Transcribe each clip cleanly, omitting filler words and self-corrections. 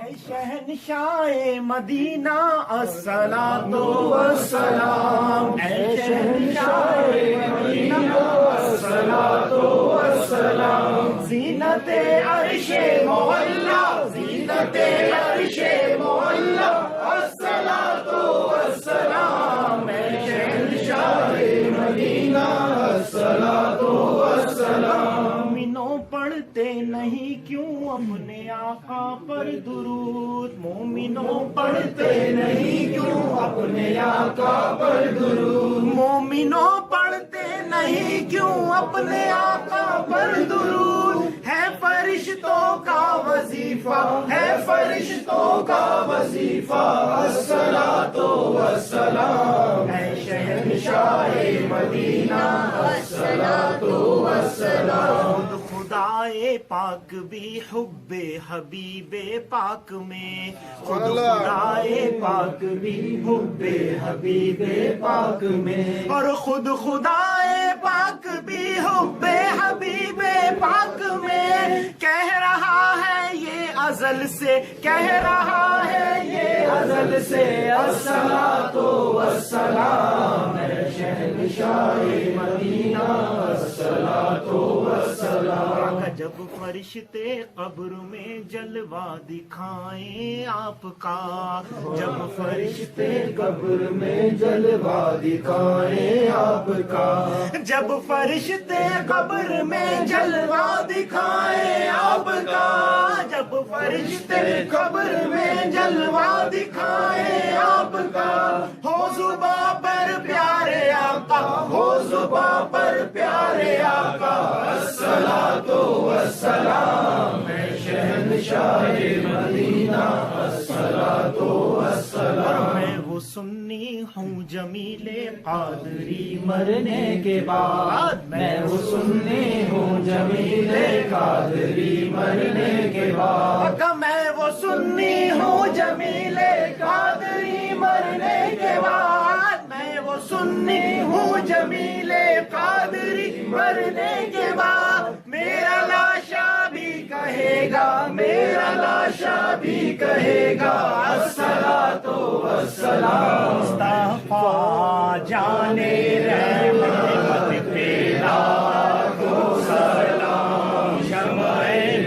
اے شہنشاہ مدینہ الصلاۃ والسلام، اے شہنشاہ مدینہ الصلاۃ والسلام، زینت عرش معلا، زینت عرش معلا الصلاۃ والسلام، اے شہنشاہ مدینہ الصلاۃ والسلام۔ مومنوں پڑھتے نہیں کیوں اپنے آقا پر درود، مومنوں پڑھتے نہیں کیوں اپنے آقا پر درود، مومنوں پڑھتے نہیں کیوں اپنے آقا پر درود، ہے فرشتوں کا وظیفہ، ہے فرشتوں کا وظیفہ الصلاۃ والسلام، اے شہنشاہ مدینہ الصلاۃ والسلام۔ خدائے پاک بھی حب حبیب پاک میں، خود خدائے پاک بھی حب حبیب پاک میں، اور خود خدائے پاک بھی حب حبیب پاک میں، کہہ رہا ہے یہ ازل سے، کہہ رہا ہے یہ ازل سے الصلاۃ والسلام، اے شہنشاہ مدینہ الصلاۃ والسلام۔ جب فرشتے قبر میں جلوہ دکھائیں آپ کا، جب فرشتے قبر میں جلوہ دکھائیں آپ کا، جب فرشتے قبر میں جلوہ دکھائیں آپ کا، جب فرشتے قبر میں جلوہ دکھائیں آپ کا، ہو زباں پر پیارے آقا، ہو زباں پر پیارے آقا الصلاۃ والسلام، اے شہنشاہ مدینہ الصلاۃ والسلام۔ میں وہ سنی ہوں جمیل قادری مرنے کے بعد، میں وہ سنی ہوں جمیل قادری مرنے کے بعد، میں وہ سنی ہوں جمیل قادری مرنے کے بعد، میں وہ سنی ہوں جمیل قادری مرنے کے بعد، میرا لاشا بھی کہے گا، میرا لاشا بھی کہے گا الصلاۃ والسلام، مصطفیٰ جانے رحمت پہ لاکھوں سلام، شمع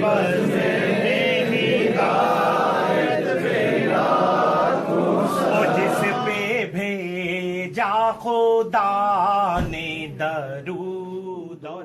بز میں ہدایت پہ لاکھوں سلام، جس پہ بھیجا خدا نے درود اور